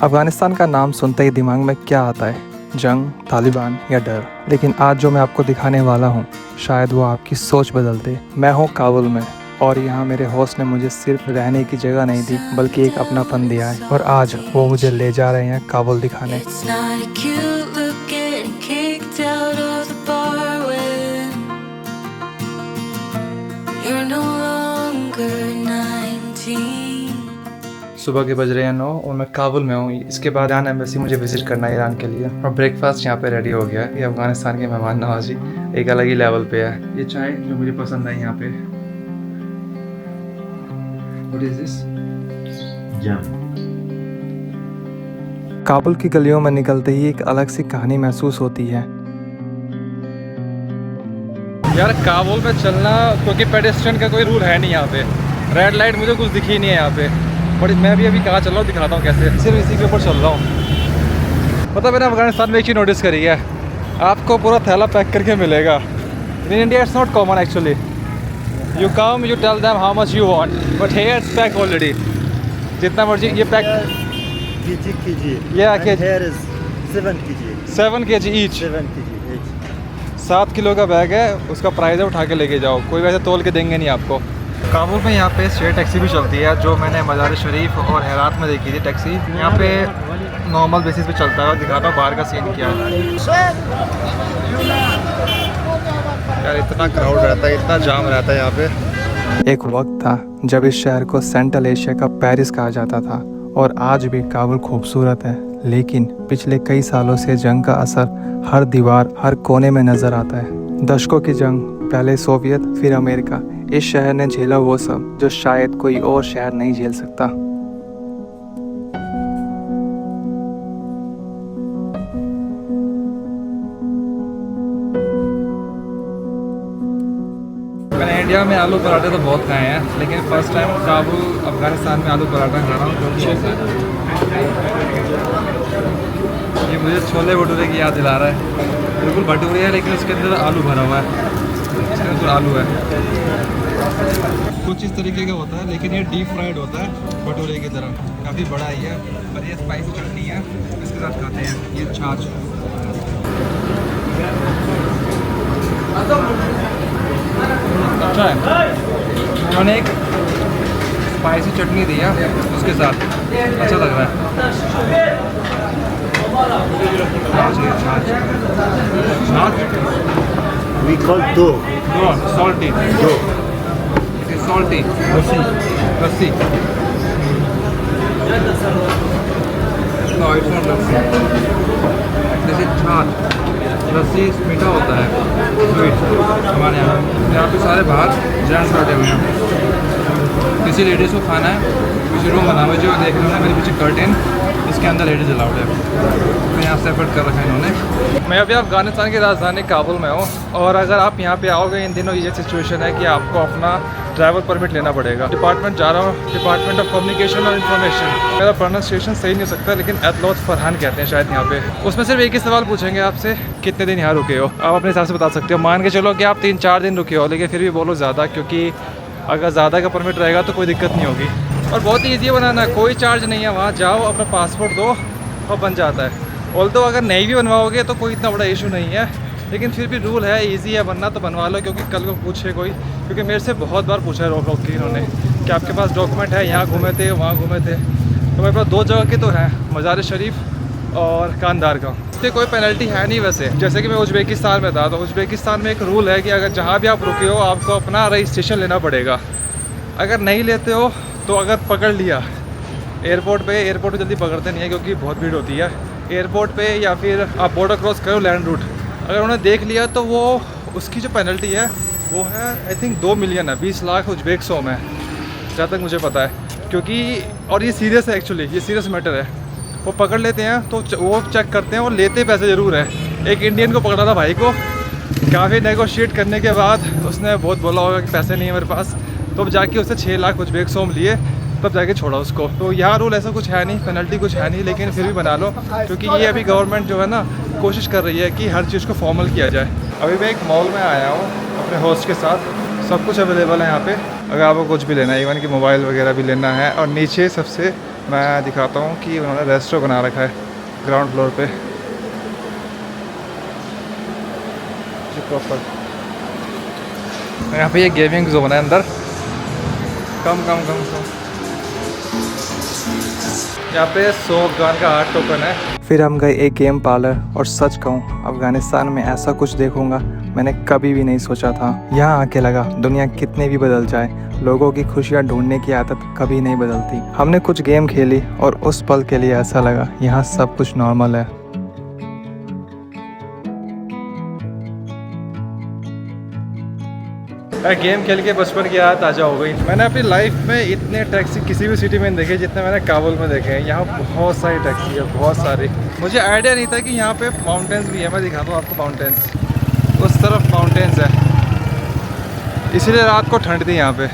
अफ़गानिस्तान का नाम सुनते ही दिमाग में क्या आता है? जंग, तालिबान या डर? लेकिन आज जो मैं आपको दिखाने वाला हूँ शायद वो आपकी सोच बदल दे। मैं हूँ काबुल में और यहाँ मेरे होस्ट ने मुझे सिर्फ रहने की जगह नहीं दी बल्कि एक अपनापन दिया है और आज वो मुझे ले जा रहे हैं काबुल दिखाने। सुबह के बज रहे हैं 9 और मैं काबुल में हूँ। इसके बाद ईरान एम्बेसी मुझे विजिट करना है ईरान के लिए और ब्रेकफास्ट यहाँ पे रेडी हो गया है। ये अफगानिस्तान की मेहमान नवाजी एक अलग ही लेवल पे है। ये चाय जो मुझे पसंद आई यहाँ पे। What is this? काबुल की गलियों में निकलते ही एक अलग सी कहानी महसूस होती है। यार काबुल में चलना क्योंकि पेडेस्ट्रियन का कोई रूल है नहीं यहाँ पे। रेड लाइट मुझे कुछ दिखी नहीं है यहाँ पे। बट मैं भी अभी कहाँ चल रहा हूँ दिखाता हूँ कैसे। सिर्फ इसी के ऊपर चल रहा हूँ। पता मैंने अफगानिस्तान में एक चीज़ नोटिस करी है, आपको पूरा थैला पैक करके मिलेगा। In India it's not common actually. You come you tell them how much you want but here it's pack already. जितना मर्जी ये पैक या 7 kg ईच। 7 किलो का बैग है, उसका प्राइस है उठा के लेके जाओ। कोई वैसे तोल के देंगे नहीं आपको। काबुल में यहाँ पे स्टेट टैक्सी भी चलती है जो मैंने मज़ार शरीफ और हेरात में देखी थी। टैक्सी यहाँ पे नॉर्मल बेसिस पे चलता है और दिखाता हूँ बाहर का सीन क्या है। यार इतना क्राउड रहता है, इतना जाम रहता है यहाँ पे। एक वक्त था जब इस शहर को सेंट्रल एशिया का पेरिस कहा जाता था और आज भी काबुल खूबसूरत है, लेकिन पिछले कई सालों से जंग का असर हर दीवार हर कोने में नज़र आता है। दशकों की जंग, पहले सोवियत फिर अमेरिका, इस शहर ने झेला वो सब जो शायद कोई और शहर नहीं झेल सकता। मैंने इंडिया में आलू पराठे तो बहुत खाए हैं, लेकिन फर्स्ट टाइम काबुल अफगानिस्तान में आलू पराठा खा रहा हूँ। ये मुझे छोले भटूरे की याद दिला रहा है। बिल्कुल भटूरे है लेकिन उसके अंदर आलू भरा हुआ है, इसके अंदर आलू है। कुछ इस तरीके का होता है लेकिन ये डीप फ्राइड होता है भटूरे की तरह। काफ़ी बड़ा ही है और ये स्पाइसी चटनी है, इसके साथ खाते हैं। ये छाछ अच्छा है। उन्होंने एक स्पाइसी चटनी दी है उसके साथ, अच्छा लग रहा है। We call do. Salty. Do. It is salty. Lassi. No, it's not lassi. This is छाछ। लस्सी मीठा होता है, स्वीट। हमारे यहाँ पे सारे बाहर जेंट्स बैठे हुए हैं। किसी लेडीज़ को खाना है, किसी रूम बना हुआ जो देख रहे हैं मेरे पीछे कर्टेन, इसके अंदर लेडीज़ अलाउड है। तो यहाँ सेपरेट कर रखा है इन्होंने। मैं अभी अफगानिस्तान की राजधानी काबुल में हूँ और अगर आप यहाँ पे आओगे इन दिनों ये सिचुएशन है कि आपको अपना ट्रैवल परमिट लेना पड़ेगा। डिपार्टमेंट जा रहा हूँ, डिपार्टमेंट ऑफ कम्युनिकेशन और इन्फॉर्मेशन। मेरा प्रोनाउंसिएशन सही नहीं हो सकता लेकिन एतलौत फरहान कहते हैं शायद यहाँ पे। उसमें सिर्फ एक ही सवाल पूछेंगे आपसे, कितने दिन यहाँ रुके हो? आप अपने हिसाब से बता सकते हो। मान के चलो कि आप 3-4 दिन रुके हो, लेकिन फिर भी बोलो ज़्यादा, क्योंकि अगर ज़्यादा का परमिट रहेगा तो कोई दिक्कत नहीं होगी। और बहुत ईजी है बनाना, कोई चार्ज नहीं है। वहाँ जाओ, अपना पासपोर्ट दो और बन जाता है। ऑल्दो अगर नहीं भी बनवाओगे तो कोई इतना बड़ा इशू नहीं है, लेकिन फिर भी रूल है, इजी है बनना तो बनवा लो। क्योंकि कल को पूछे कोई, क्योंकि मेरे से बहुत बार पूछा है रोक के इन्होंने कि आपके पास डॉक्यूमेंट है, यहाँ घूमे थे वहाँ घूमे थे। तो मेरे पास 2 जगह के तो हैं, मज़ार शरीफ और कांदार का। इससे कोई पेनल्टी है नहीं वैसे। जैसे कि मैं उज़्बेकिस्तान में था तो उज़्बेकिस्तान में एक रूल है कि अगर जहाँ भी आप रुके हो आपको अपना रजिस्ट्रेशन लेना पड़ेगा। अगर नहीं लेते हो तो अगर पकड़ लिया एयरपोर्ट पे जल्दी पकड़ते नहीं है क्योंकि बहुत भीड़ होती है एयरपोर्ट पे, या फिर आप बॉर्डर क्रॉस करो लैंड रूट, अगर उन्होंने देख लिया तो वो उसकी जो पेनल्टी है वो है आई थिंक 2 मिलियन है, 20 लाख उज़्बेक सौ में, जहाँ तक मुझे पता है। क्योंकि और ये सीरियस है एक्चुअली, ये सीरियस मैटर है। वो पकड़ लेते हैं तो वो चेक करते हैं और लेते पैसे ज़रूर है। एक इंडियन को पकड़ा था भाई को, काफ़ी नेगोशिएट करने के बाद उसने बहुत बोला होगा कि पैसे नहीं है मेरे पास, तो जाके उससे 6 लाख उज़्बेक सौ लिए, तब जाके छोड़ा उसको। तो यहाँ रूल ऐसा कुछ है नहीं, पेनल्टी कुछ है नहीं, लेकिन फिर भी बना लो क्योंकि ये अभी गवर्नमेंट जो है ना कोशिश कर रही है कि हर चीज़ को फॉर्मल किया जाए। अभी मैं एक मॉल में आया हूँ अपने होस्ट के साथ, सब कुछ अवेलेबल है यहाँ पे। अगर आपको कुछ भी लेना है, इवन कि मोबाइल वगैरह भी लेना है, और नीचे सबसे मैं दिखाता हूँ कि उन्होंने रेस्टोरेंट बना रखा है ग्राउंड फ्लोर पे प्रॉपर। यहाँ पे ये गेमिंग जोन है अंदर। कम यहाँ पे 100 अफगान का 8 टोकन है। फिर हम गए एक गेम पार्लर और सच कहूँ अफ़गानिस्तान में ऐसा कुछ देखूंगा मैंने कभी भी नहीं सोचा था। यहाँ आके लगा दुनिया कितने भी बदल जाए लोगों की खुशियाँ ढूंढने की आदत कभी नहीं बदलती। हमने कुछ गेम खेली और उस पल के लिए ऐसा लगा यहाँ सब कुछ नॉर्मल है। गेम खेल के बचपन की याद ताज़ा हो गई। मैंने अपनी लाइफ में इतने टैक्सी किसी भी सिटी में नहीं देखे जितने मैंने काबुल में देखे हैं। यहाँ बहुत सारी टैक्सी है, बहुत सारी। मुझे आइडिया नहीं था कि यहाँ पे माउंटेन्स भी है। मैं दिखाता हूँ आपको माउंटेन्स। उस तरफ माउंटेन्स है, इसीलिए रात को ठंड थी यहाँ पे।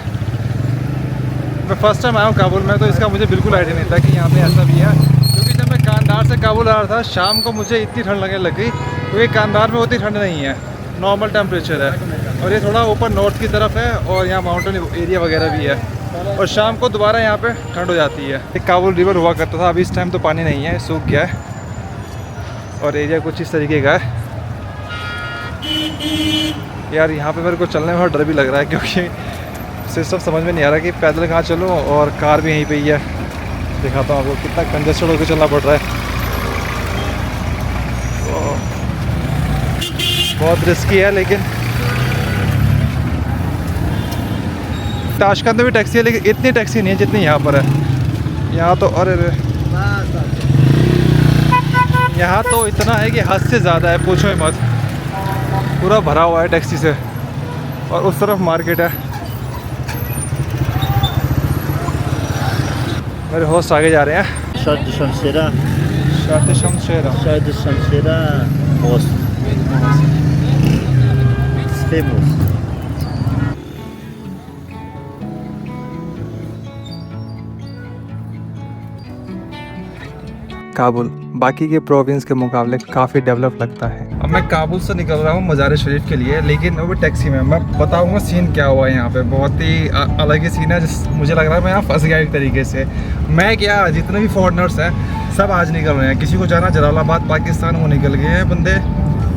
मैं फर्स्ट टाइम आया हूँ काबुल में, तो इसका मुझे बिल्कुल आइडिया नहीं था कि यहाँ पे ऐसा भी है। क्योंकि जब मैं कांधार से काबुल आ रहा था शाम को मुझे इतनी ठंड लगने लग गई, क्योंकि कांधार में उतनी ठंड नहीं है, नॉर्मल टेम्परेचर है। और ये थोड़ा ऊपर नॉर्थ की तरफ है और यहाँ माउंटेन एरिया वगैरह भी है। और शाम को दोबारा यहाँ पे ठंड हो जाती है। एक काबुल रिवर हुआ करता था, अभी इस टाइम तो पानी नहीं है, सूख गया है। और एरिया कुछ इस तरीके का है। यार यहाँ पे मेरे को चलने में डर भी लग रहा है, क्योंकि सिस्टम समझ में नहीं आ रहा कि पैदल कहाँ चलूँ और कार भी यहीं पे ही है। दिखाता हूँ आपको कितना कंजेस्टेड होकर चलना पड़ रहा है। तो बहुत रिस्की है, लेकिन ताशकंद में भी टैक्सी है, लेकिन इतनी टैक्सी नहीं है जितनी यहाँ पर है। यहाँ तो अरे यहाँ तो इतना है कि हद से ज़्यादा है, पूछो ही मत। पूरा भरा हुआ है टैक्सी से। और उस तरफ मार्केट है। मेरे होस्ट आगे जा रहे हैं। Shadi Shamshira. शादी Shamshera. Shadi Shamshira most famous. Kabul बाकी के प्रोविंस के मुकाबले काफ़ी डेवलप लगता है। अब मैं काबुल से निकल रहा हूँ मज़ार शरीफ के लिए, लेकिन वो टैक्सी में। मैं बताऊँगा सीन क्या हुआ है यहाँ पे। बहुत ही अलग ही सीन है। मुझे लग रहा है मैं यहाँ फंस गया एक तरीके से। मैं क्या, जितने भी फॉरेनर्स हैं सब आज निकल रहे हैं। किसी को जाना जलालाबाद पाकिस्तान, वो निकल गए हैं बंदे।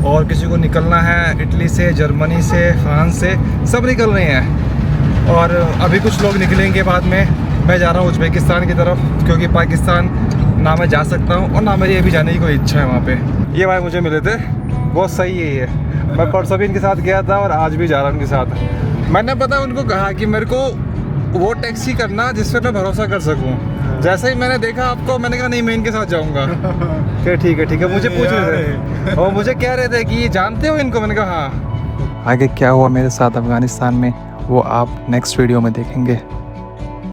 और किसी को निकलना है इटली से, जर्मनी से, फ्रांस से, सब निकल रहे हैं। और अभी कुछ लोग निकलेंगे बाद में। मैं जा रहा हूँ उज़्बेकिस्तान की तरफ, क्योंकि पाकिस्तान ना मैं जा सकता हूँ और ना मेरी अभी जाने की कोई इच्छा है वहाँ पे। ये भाई मुझे मिले थे, बहुत सही है ये। मैं परसों भी इनके साथ गया था और आज भी जा रहा हूँ उनके साथ। मैंने पता उनको कहा कि मेरे को वो टैक्सी करना जिस पर मैं भरोसा कर सकूँ। जैसे ही मैंने देखा आपको, मैंने कहा नहीं मैं इनके साथ जाऊँगा। फिर ठीक है मुझे पूछ रहे थे और मुझे कह रहे थे कि जानते हो इनको। मैंने कहा हाँ। आगे क्या हुआ मेरे साथ अफ़गानिस्तान में वो आप नेक्स्ट वीडियो में देखेंगे।